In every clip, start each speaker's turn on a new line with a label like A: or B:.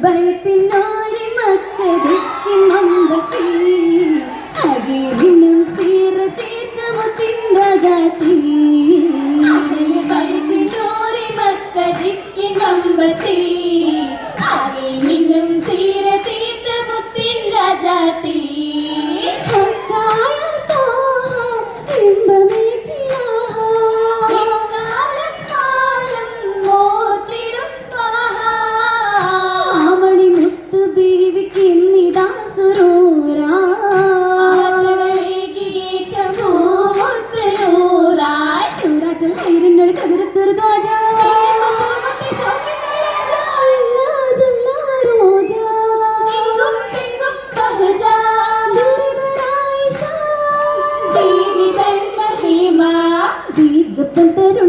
A: ബൈത്തിനോരി മക്കദിക്ക് മമ്പത്തി അഗീരിനും സീറ തീർത്തമുത്തിൻ്റെ ജാതി ബൈത്തിനോരി മക്കദിക്ക് മമ്പത്തി അഗീരിനും സീറ തീർത്തമുത്തിൻ്റെ ജാതി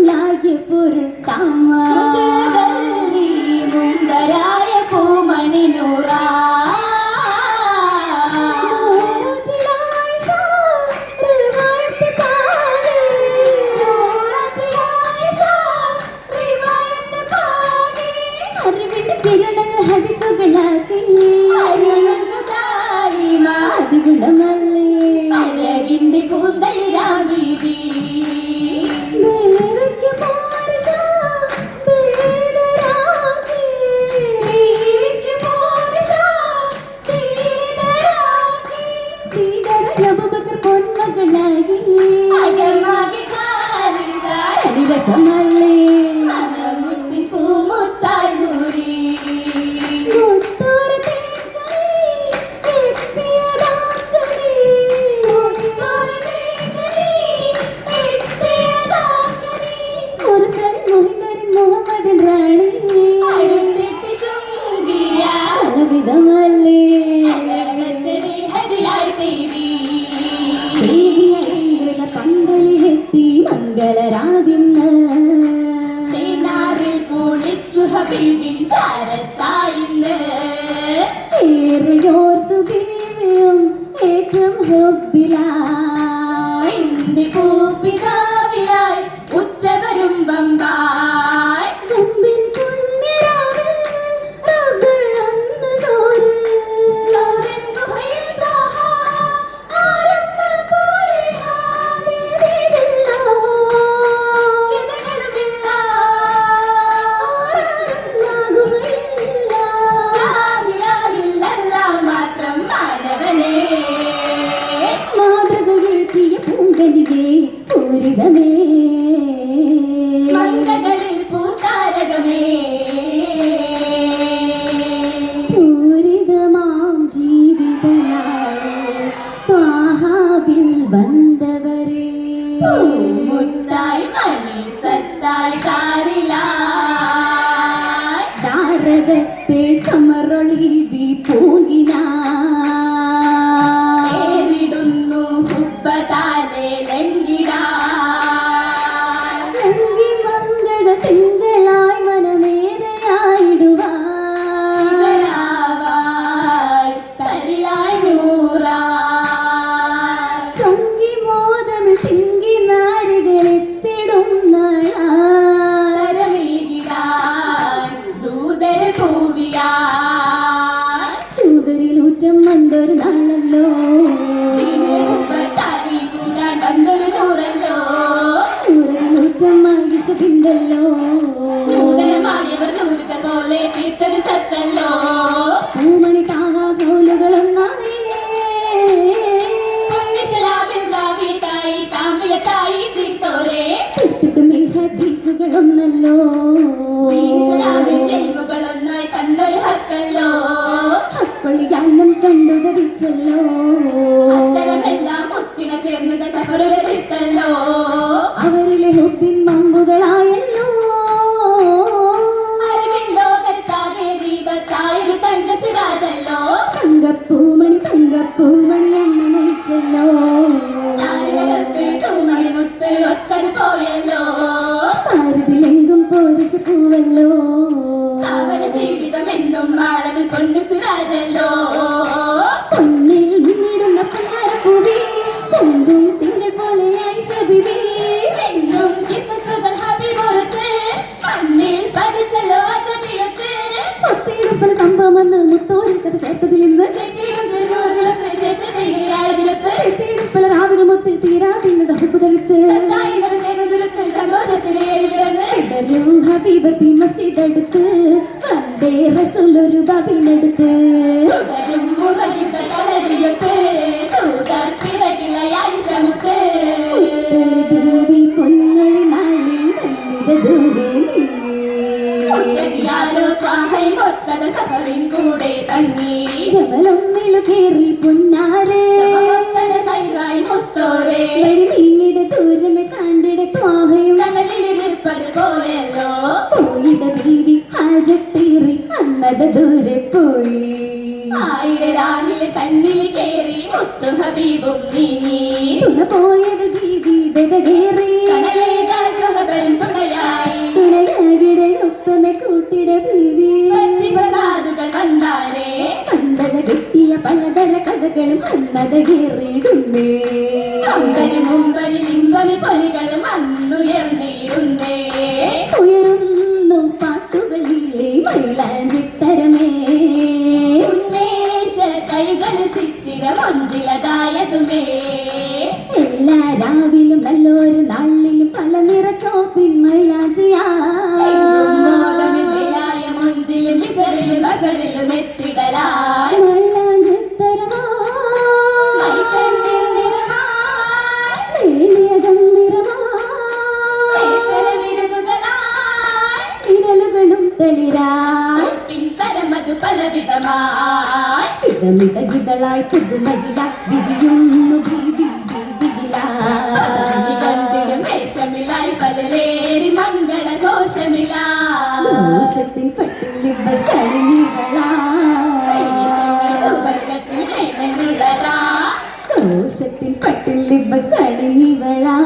A: ായ പൊരുൾ കാമലി മുമ്പരായ പൂമണി നൂറാ കിരണങ്ങൾ ഹരിസുകളാക്കി ഗുണമല്ലേ അഴകിന്റെ കൂന്തലിരാ ബീവി രസമല്ലേ മുത്തിൻ പൂമുത്തായി മൂരി മുഹമ്മദൻ റാണി അടുത്തെത്തി ചുങ്കിയ വിധമല്ലേ പന്തലിലെത്തി മംഗളരാവിന്ന് കുളിച്ചു ഹബീബിൻ ചാരത്തായിന്ന് ഏറെയോർത്തു ബീവിയും ഏറ്റവും ഹബ്ബിലായി എന്റെ പൂപ്പിതാവിലായി ഉറ്റവരും ബമ്പായി മുമ്പിൻ പുണ്യരാവിൽ റബ്ബ് അന്ന് സോരൻ ഗുഹയിൽ താഹ ആരംഭ പോരിഹ ബീവിദില്ല കിതകളുമില്ല ആരാരുന്ന ഗുഹയില്ല ലാഹിലാഹില്ലല്ല മാത്രം മാനവനേ മാതൃകയേറ്റിയ പൂങ്കനികെ പൂരിതമേ മംഗകളിൽ പൂതാരകമേ പൂരിതമാം ജീവിതനാളിൽ ത്വാഹാവിൽ വന്നവരെ മുത്തായി മണി സത്തായി കാറിലായി താരകത്തെ കമറൊളിവി പൂങ്കിനാരിടുന്നു ഹുബ്ബതാലെ ലംഘിടാ തിങ്കളായി മനമേറെയായിടുവായി തരിലായി നൂറാ ചൊങ്കി മോദം തിങ്കി നാരികളെത്തിടും നാളമേകിടാൻ ദൂതര പൂവിയാ ദൂതരിലൂറ്റം വന്നൊരു നാളല്ലോ കൂടാൻ വന്നൊരു നൂറല്ലോ ിന്തല്ലോ നൂതനമായവർ നൂറുകൾ പോലെ തീർത്തൊരു സത്തല്ലോ പൂമണി താവാസോലുകളൊന്നായി കാമിലത്തായി തീർത്തോരെ തീർത്തിട്ടും ഈ ഹദീസുകളൊന്നല്ലോ ഒന്നായി കണ്ടൊരു ഹക്കല്ലോ ഹക്കൊളിയാലും കണ്ടുതരിച്ചല്ലോ അത്തരമെല്ലാം ഒത്തിണ ചേർന്നത് സഫറുരസിത്തല്ലോ അവരിലെ ഹുബിൻ മമ്പുകളായല്ലോ അറിവില്ലോ കരുത്താകെ ദീപത്തായൊരു തങ്കസിരാജല്ലോ തങ്കപ്പൂമണി എന്ന് നയിച്ചല്ലോ തൂമണി മുത്ത് ഒത്തത് പോയല്ലോ പാരതിലെങ്കും പോരിശ പൂവല്ലോ അവന ജീവിതം എന്നും മാലവിൽ കൊണ്ടു സിരാജല്ലോ പൊന്നിൽ മിന്നിടുന്ന പൊന്നാരപ്പൂവി പൊന്തും തിങ്കൾ പോലെയായി ശബിവി എന്നും കിസ്സസുകൾ ഹബീബോരത്ത് മണ്ണിൽ പതിച്ചല്ലോ അജബിയത്ത് ഒത്തിടും പല സംഭവം കഥ ചേർത്തതിൽ ഇന്ന് പല രാവിലെ മൊത്തത്തിൽ തീരാതിന്നത് ഹുബുതെടുത്ത് ഹബീബത്തി മസ്ജിദടുത്ത് വന്ദേ റസൂലൊരു ബാബിനടുത്ത് പൊന്നളി നാളിൽ വന്നിത ദൂരെ ജമലൊന്നിലു കേറി പൊന്നാരെ നീങ്ങിടെ ദൂരമേ കണ്ടിടെ ത്വാഹയും പോയിട ബീവി ഹാജത്തേറി അന്നത് ദൂരെ പോയി
B: രാവിലെ തന്നിൽ കേറി മുത്തു ഹബീബും നീങ്ങി
A: തുണ പോയതിൽ ബീവി വെടകേറി
B: കണലേകാരും തുണയായി
A: തുണയാകിടെ ഒപ്പമെ കൂട്ടിട ബീവി
B: സാധുകൾ വന്നാനേ
A: കണ്ടത കിട്ടിയ പലതര കഥകളും അന്നത് കേറിയിടുന്നേ
B: മുമ്പനിൽ ഇമ്പനി പൊലികളും അന്നുയർന്നിടുന്നേ
A: ഉയരുന്നു പാട്ടുകളിലെ മൈലാഞ്ചിത്തരമേ
B: ഉന്മേഷ കൈകൾ ചിത്തിര മൊഞ്ചിലതായതുമേ
A: എല്ലാ രാവിലും നല്ലൊരു നാളിലും പല നിറച്ചോപ്പിൻ മൈലാഞ്ചിയാ
B: മൊഞ്ചിലും വിസറിലും ബസറിലും എത്തിടലായി
A: മൈലാഞ്ചിത്തരമാ വിരലുകളും തെളിരാ
B: പലവിധമായി
A: ഇതമിതകിതളായി പുതുമകില വിരിയുന്നു ബീവി
B: കണ്ടിടും വേഷമിലായി പലലേറി മംഗളഘോഷമിലാശത്തിൻ
A: പട്ടിൽ ബസണിവളാ ദോഷത്തിൻ പട്ടിൽ ബസണിവളാ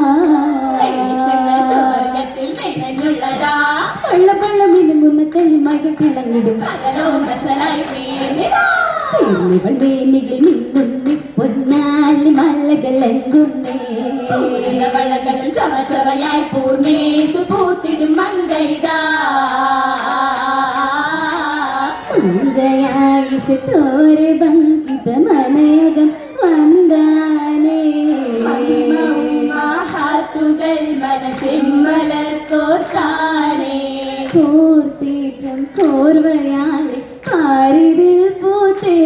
A: പള്ള പള്ള മിനുങ്ങുന്ന തെളിമകൾ തിളങ്ങിടും തെളിവൾ വേനിയിൽ മിന്നുന്നി പൊന്നാലി മലകളെങ്കുന്നേ
B: വളകളും ചൊറ ചൊറയായി പൂർണ്ണേതു പൂത്തിടും മങ്കൈതാ
A: തോരെ ബങ്കിത മനയകം വന്ദാനേ
B: മഹാത്തുകൾ മനസ്സിമ്മല കോർത്താനേ
A: കോർത്തേറ്റം കോർവയാലെ ആരിതിൽ പോത്തേ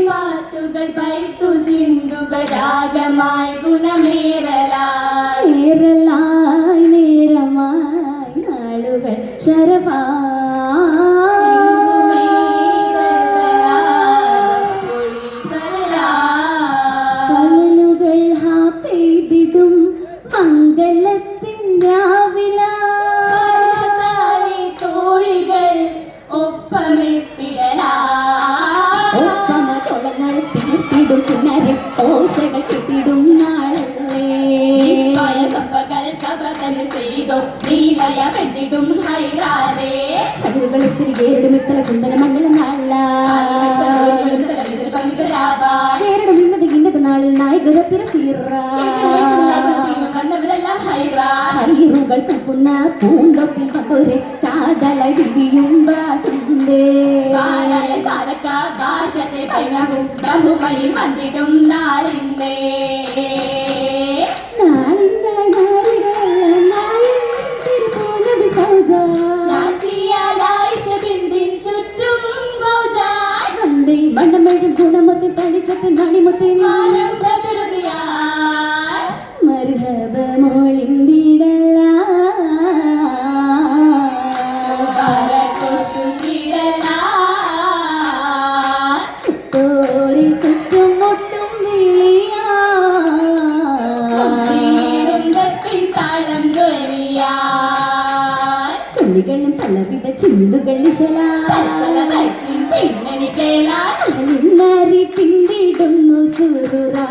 B: പാത്തുകൾ പൈത്തു ചിന്തുകൾ രാഗമായി ഗുണമേറലായി
A: നേരലായി നേരമായി നാളുകൾ ശരഫാ പകലുകൾ ഹാ പെയ്തിടും മംഗലത്തിൻ രാവിലാ
B: തോഴികൾ ഒപ്പമെത്തിടലാ
A: ഒപ്പമ കൊളങ്ങൾ തീർത്തിടും പുനരെ ഓശകൾ കിട്ടിടും നാളല്ലേ
B: സഭകൾ സഭകൾ ചെയ്തോ നീലയ വെട്ടിടും ഹൈറാലേ
A: കതിരുകളെ തിരികേറിടും ഇത്തല സുന്ദര മംഗല നാളിടും ഇന്നത് ഇന്നത്തെ നാളിൽ നായകരത്തിര ഹൈറുകൾ തുപ്പുന്ന പൂന്തൊപ്പിൽ വന്നൊരു കാതല വിധിയും ഭാഷന്തേ
B: കാശത്തെ പൈനവും ബഹുമയിൽ വന്നിടും നാളിന്നേ
A: നാളിന്നായി നാരികളെല്ലാം നായും തിരുപോന വിസൗജ
B: ചുറ്റും
A: വന്ദേ മണ്ണമഴും ഗുണമൊത്തി തളിസത്തിൽ മണിമുത്തി മർഹബ മോളിന്തിടല തോരി ചുറ്റും മുട്ടും വിളിയാ തുള്ളികളും പലവിധ ചിന്തുകൾ പിന്നണി പിന്തിടുന്നു സുറുറാ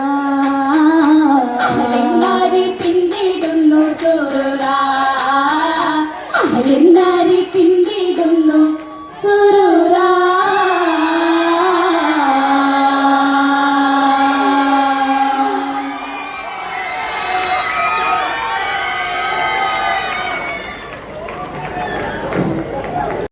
B: പിന്തിടുന്നു സുറുറാ